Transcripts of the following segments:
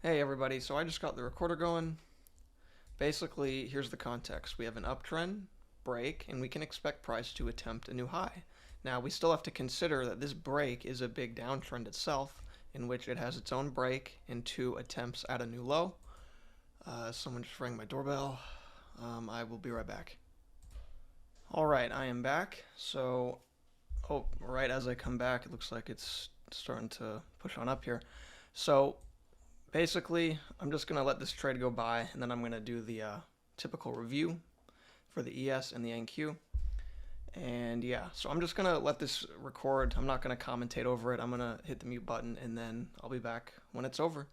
Hey everybody, so I just got the recorder going. Basically, here's the context. We have an uptrend, break, and we can expect price to attempt a new high. Now, we still have to consider that this break is a big downtrend itself, in which it has its own break and two attempts at a new low. Someone just rang my doorbell. I will be right back. Alright, I am back. So, right as I come back, it looks like it's starting to push on up here. So, basically, I'm just going to let this trade go by, and then I'm going to do the typical review for the ES and the NQ. And yeah, so I'm just going to let this record. I'm not going to commentate over it. I'm going to hit the mute button, and then I'll be back when it's over.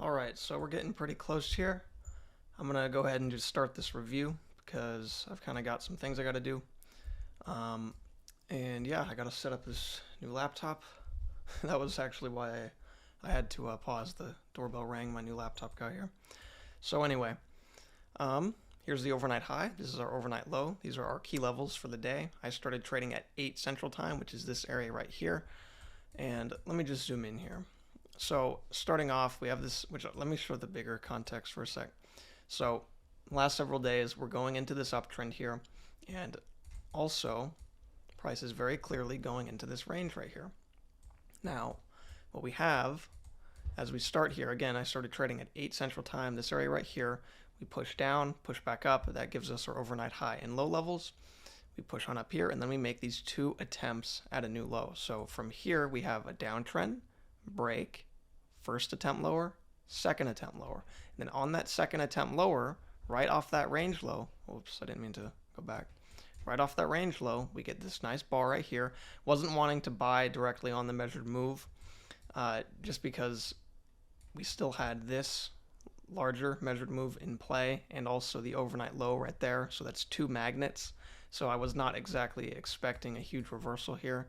Alright, so we're getting pretty close here. I'm going to go ahead and just start this review because I've kind of got some things I got to do. And yeah, I got to set up this new laptop. That was actually why I had to pause. The doorbell rang, my new laptop got here. So anyway, here's the overnight high. This is our overnight low. These are our key levels for the day. I started trading at 8 Central Time, which is this area right here. And let me just zoom in here. So starting off, we have this, which let me show the bigger context for a sec. So last several days, we're going into this uptrend here. And also, price is very clearly going into this range right here. Now, what we have, as we start here, again, I started trading at 8 Central Time, this area right here. We push down, push back up. That gives us our overnight high and low levels. We push on up here, and then we make these two attempts at a new low. So from here, we have a downtrend, break, first attempt lower, second attempt lower. And then on that second attempt lower, right off that range low, oops, I didn't mean to go back. Right off that range low, we get this nice bar right here. Wasn't wanting to buy directly on the measured move, just because we still had this larger measured move in play and also the overnight low right there. So that's two magnets. So I was not exactly expecting a huge reversal here.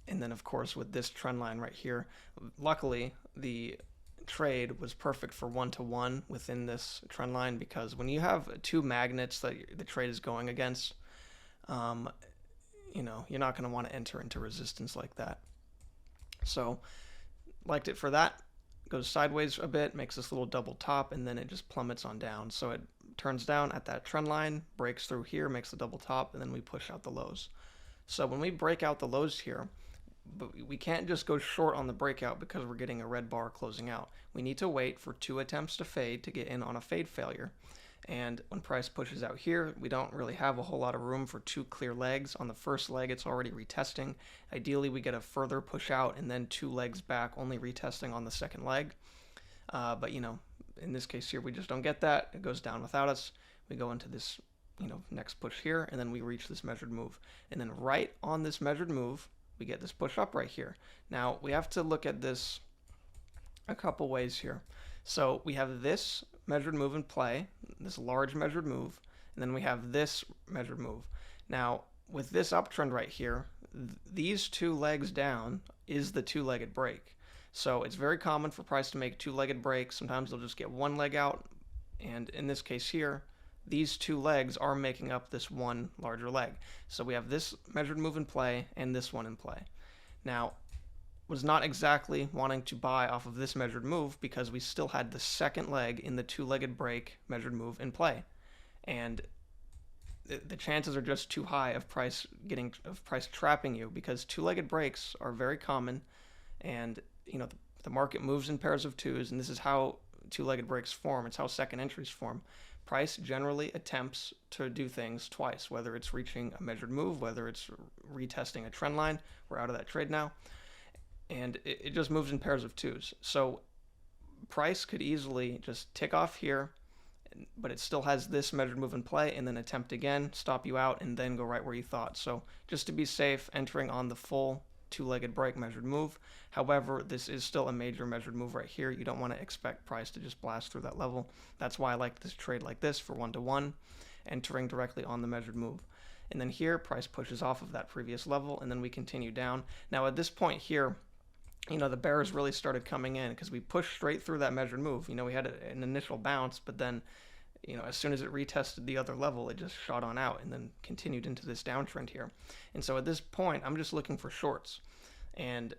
And then, of course, with this trend line right here, luckily the trade was perfect for 1-to-1 within this trend line, because when you have two magnets that the trade is going against, you're not going to want to enter into resistance like that. So liked it for that. Goes sideways a bit, makes this little double top, and then it just plummets on down. So it turns down at that trend line, breaks through here, makes the double top, and then we push out the lows. So when we break out the lows here, but we can't just go short on the breakout because we're getting a red bar closing out. We need to wait for 2 attempts to fade to get in on a fade failure. And when price pushes out here, we don't really have a whole lot of room for 2 clear legs. On the first leg, it's already retesting. Ideally, we get a further push out and then 2 legs back, only retesting on the second leg. But in this case here, we just don't get that. It goes down without us. We go into this, next push here, and then we reach this measured move. And then right on this measured move, we get this push up right here. Now, we have to look at this a couple ways here. So we have this measured move in play, this large measured move, and then we have this measured move. Now, with this uptrend right here, these 2 legs down is the 2-legged break. So it's very common for price to make 2-legged breaks. Sometimes they'll just get 1 leg out, and in this case here, these 2 legs are making up this one larger leg. So we have this measured move in play and this one in play. Now, was not exactly wanting to buy off of this measured move because we still had the second leg in the 2-legged break measured move in play. And the chances are just too high of price trapping you, because 2-legged breaks are very common, and the market moves in pairs of 2s, and this is how 2-legged breaks form. It's how second entries form. Price generally attempts to do things twice, whether it's reaching a measured move, whether it's retesting a trend line. We're out of that trade now. And it just moves in pairs of 2s. So price could easily just tick off here, but it still has this measured move in play, and then attempt again, stop you out, and then go right where you thought. So just to be safe, entering on the full 2-legged break measured move. However, this is still a major measured move right here. You don't want to expect price to just blast through that level. That's why I like this trade like this for 1-to-1, entering directly on the measured move. And then here, price pushes off of that previous level, and then we continue down. Now at this point here, the bears really started coming in because we pushed straight through that measured move. We had an initial bounce, but then, as soon as it retested the other level, it just shot on out and then continued into this downtrend here. And so at this point, I'm just looking for shorts. And,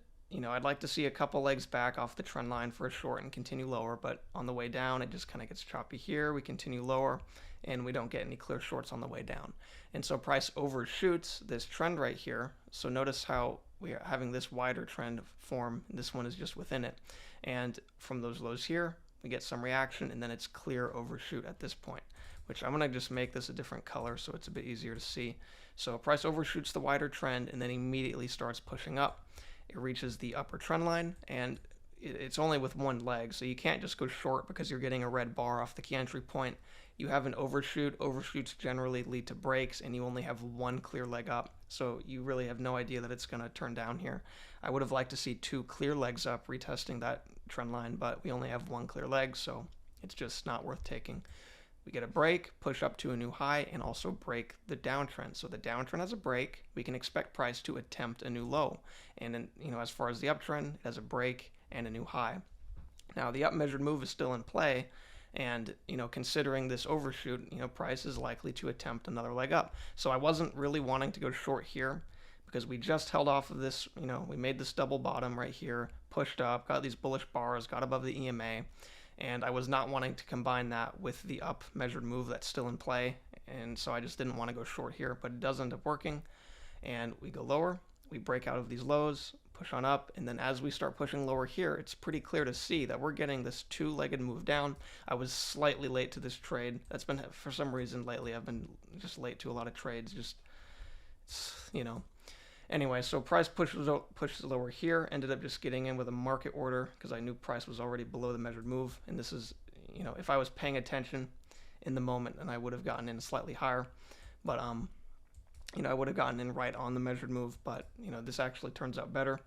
I'd like to see a couple legs back off the trend line for a short and continue lower, but on the way down, it just kind of gets choppy here. We continue lower, and we don't get any clear shorts on the way down. And so price overshoots this trend right here. So notice how we are having this wider trend form. This one is just within it. And from those lows here, we get some reaction, and then it's clear overshoot at this point, which I'm going to just make this a different color so it's a bit easier to see. So price overshoots the wider trend and then immediately starts pushing up. It reaches the upper trend line, and it's only with 1 leg, so you can't just go short because you're getting a red bar off the key entry point. you have an overshoot. Overshoots generally lead to breaks, and you only have one clear leg up. So you really have no idea that it's going to turn down here. I would have liked to see 2 clear legs up retesting that trend line, but we only have 1 clear leg, so it's just not worth taking. We get a break, push up to a new high, and also break the downtrend. So the downtrend has a break. We can expect price to attempt a new low. And then, as far as the uptrend, it has a break and a new high. Now the up measured move is still in play, and considering this overshoot, price is likely to attempt another leg up. So I wasn't really wanting to go short here because we just held off of this. We made this double bottom right here, pushed up, got these bullish bars, got above the EMA, and I was not wanting to combine that with the up measured move that's still in play, and so I just didn't want to go short here, but it does end up working. And we go lower, we break out of these lows, push on up, and then as we start pushing lower here, it's pretty clear to see that we're getting this 2-legged move down. I was slightly late to this trade. That's been, for some reason lately, I've been just late to a lot of trades. Anyway, so price pushes lower here, ended up just getting in with a market order because I knew price was already below the measured move. And this is, if I was paying attention in the moment, then I would have gotten in slightly higher. But I would have gotten in right on the measured move, but this actually turns out better.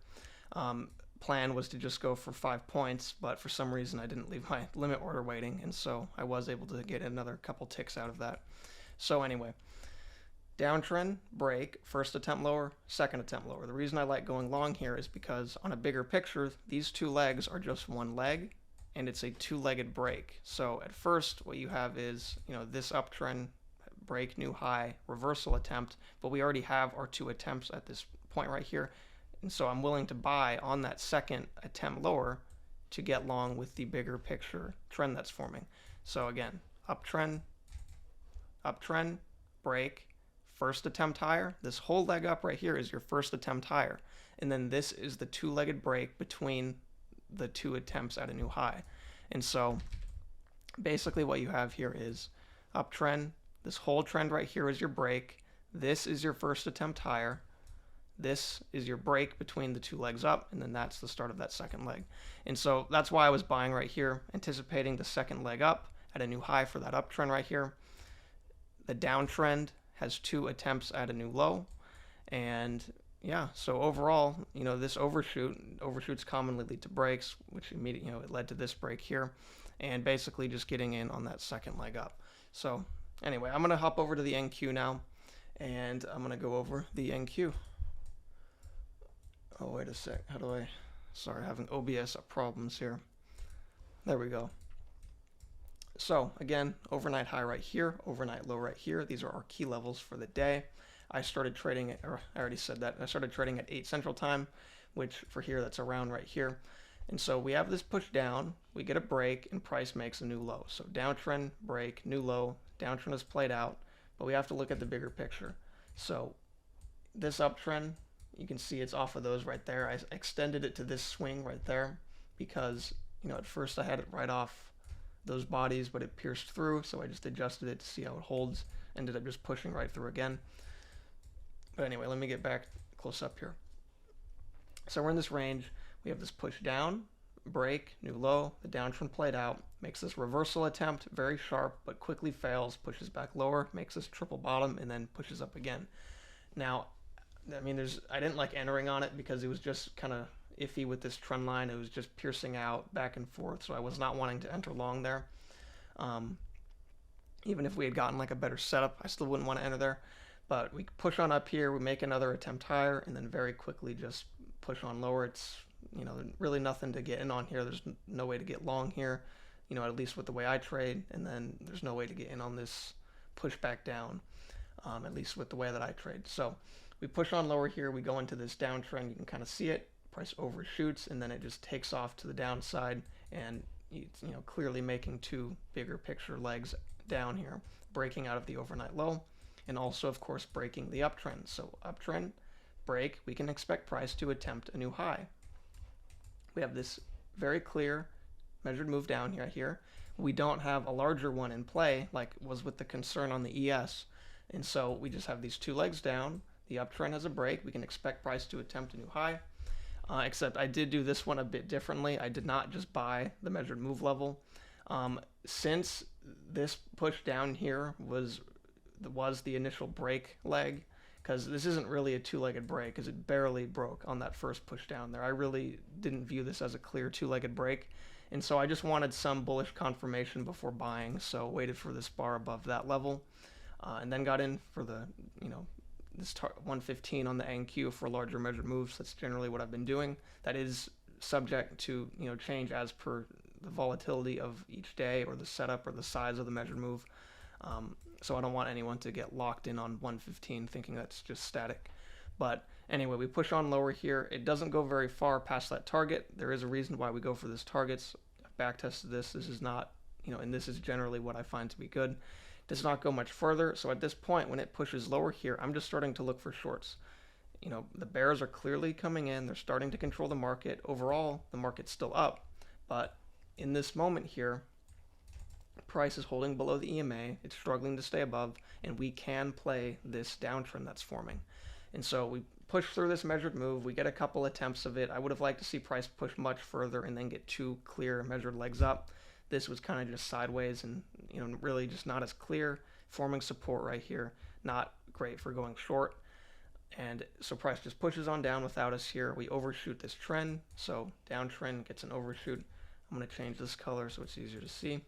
Plan was to just go for 5 points, but for some reason I didn't leave my limit order waiting, and so I was able to get another couple ticks out of that. So anyway, downtrend, break, first attempt lower, second attempt lower. The reason I like going long here is because on a bigger picture, these 2 legs are just 1 leg, and it's a 2-legged break. So at first, what you have is, this uptrend, break, new high, reversal attempt, but we already have our 2 attempts at this point right here, and so I'm willing to buy on that second attempt lower to get long with the bigger picture trend that's forming. So again, uptrend, break, first attempt higher. This whole leg up right here is your first attempt higher, and then this is the 2-legged break between the 2 attempts at a new high. And so basically what you have here is uptrend. This whole trend right here is your break. This is your first attempt higher. This is your break between the 2 legs up, and then that's the start of that second leg. And so that's why I was buying right here, anticipating the second leg up at a new high for that uptrend right here. The downtrend has 2 attempts at a new low, and yeah, so overall, this overshoots commonly lead to breaks, which immediately, it led to this break here, and basically just getting in on that second leg up. So anyway, I'm going to hop over to the NQ now, and I'm going to go over the NQ. Oh, wait a sec. Sorry, having OBS problems here. There we go. So again, overnight high right here, overnight low right here. These are our key levels for the day. I started trading at, or I already said that, I started trading at 8 Central Time, which for here, that's around right here. And so we have this push down, we get a break, and price makes a new low. So downtrend, break, new low, downtrend is played out, but we have to look at the bigger picture. So this uptrend, you can see it's off of those right there. I extended it to this swing right there because, at first I had it right off those bodies, but it pierced through, so I just adjusted it to see how it holds. Ended up just pushing right through again. But anyway, let me get back close up here. So we're in this range. We have this push down, break, new low, the downtrend played out, makes this reversal attempt very sharp, but quickly fails, pushes back lower, makes this triple bottom, and then pushes up again. Now, I mean, I didn't like entering on it because it was just kind of iffy with this trend line. It was just piercing out back and forth, so I was not wanting to enter long there. Even if we had gotten like a better setup, I still wouldn't want to enter there. But we push on up here, we make another attempt higher, and then very quickly just push on lower. It's, really nothing to get in on here. There's no way to get long here, at least with the way I trade, and then there's no way to get in on this push back down, at least with the way that I trade. So we push on lower here, we go into this downtrend, you can kind of see it, price overshoots, and then it just takes off to the downside, and clearly making 2 bigger picture legs down here, breaking out of the overnight low, and also of course breaking the uptrend. So uptrend, break, we can expect price to attempt a new high. We have this very clear measured move down here. We don't have a larger one in play like was with the concern on the ES, and so we just have these 2 legs down. The uptrend has a break. We can expect price to attempt a new high, except I did do this one a bit differently. I did not just buy the measured move level. Since this push down here was the initial break leg, because this isn't really a two-legged break, because it barely broke on that first push down there. I really didn't view this as a clear two-legged break, and so I just wanted some bullish confirmation before buying, so waited for this bar above that level, and then got in for the, this 115 on the NQ for larger measured moves. That's generally what I've been doing. That is subject to change as per the volatility of each day or the setup or the size of the measured move. So I don't want anyone to get locked in on 115 thinking that's just static. But anyway, we push on lower here. It doesn't go very far past that target. There is a reason why we go for this targets. I've back tested this. This is not, and this is generally what I find to be good. It does not go much further. So at this point, when it pushes lower here, I'm just starting to look for shorts. The bears are clearly coming in. They're starting to control the market. Overall, the market's still up. But in this moment here, price is holding below the EMA, it's struggling to stay above, and we can play this downtrend that's forming. And so we push through this measured move, we get a couple attempts of it. I would have liked to see price push much further and then get two clear measured legs up. This was kind of just sideways and really just not as clear, forming support right here. Not great for going short. And so price just pushes on down without us here. We overshoot this trend, so downtrend gets an overshoot. I'm going to change this color so it's easier to see.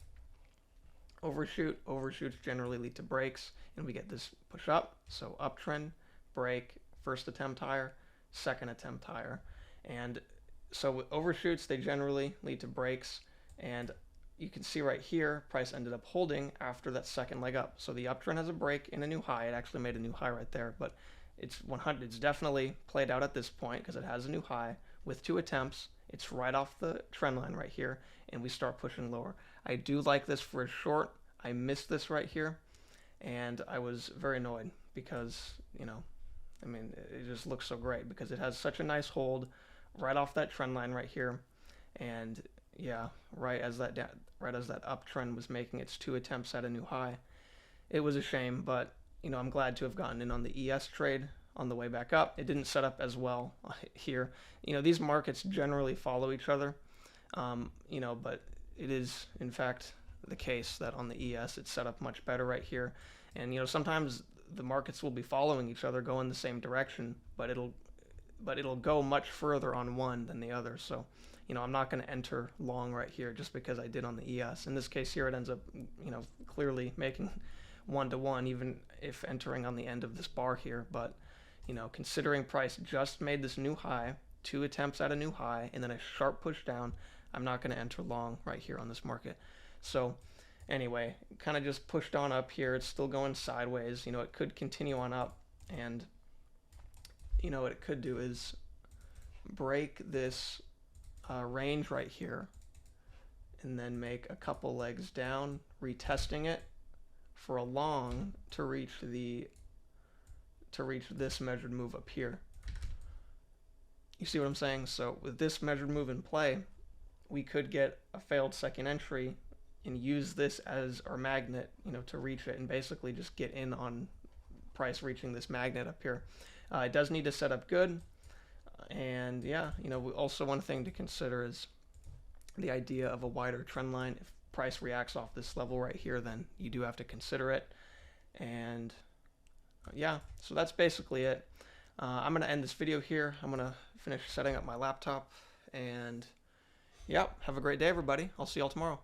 Overshoots generally lead to breaks, and we get this push up. So uptrend, break, first attempt higher, second attempt higher. And so with overshoots, they generally lead to breaks, and you can see right here, price ended up holding after that second leg up. So the uptrend has a break and a new high. It actually made a new high right there, but it's 100. It's definitely played out at this point because it has a new high with two attempts. It's right off the trend line right here, and we start pushing lower. I do like this for a short. I missed this right here, and I was very annoyed because, it just looks so great because it has such a nice hold right off that trend line right here. And yeah, right as that uptrend was making its two attempts at a new high. It was a shame, but I'm glad to have gotten in on the ES trade on the way back up. It didn't set up as well here. These markets generally follow each other, but it is, in fact, the case that on the ES it's set up much better right here. And, sometimes the markets will be following each other, go in the same direction, but it'll go much further on one than the other. So, I'm not going to enter long right here just because I did on the ES. In this case here, it ends up, clearly making 1-to-1, even if entering on the end of this bar here. But, considering price just made this new high, two attempts at a new high, and then a sharp push down, I'm not going to enter long right here on this market. So anyway, kind of just pushed on up here. It's still going sideways. It could continue on up, and what it could do is break this range right here and then make a couple legs down, retesting it for a long to reach this measured move up here. You see what I'm saying? So with this measured move in play, we could get a failed second entry and use this as our magnet, to reach it and basically just get in on price reaching this magnet up here. It does need to set up good. And yeah, also one thing to consider is the idea of a wider trend line. If price reacts off this level right here, then you do have to consider it. And yeah, so that's basically it. I'm going to end this video here. I'm going to finish setting up my laptop. And yeah, have a great day, everybody. I'll see y'all tomorrow.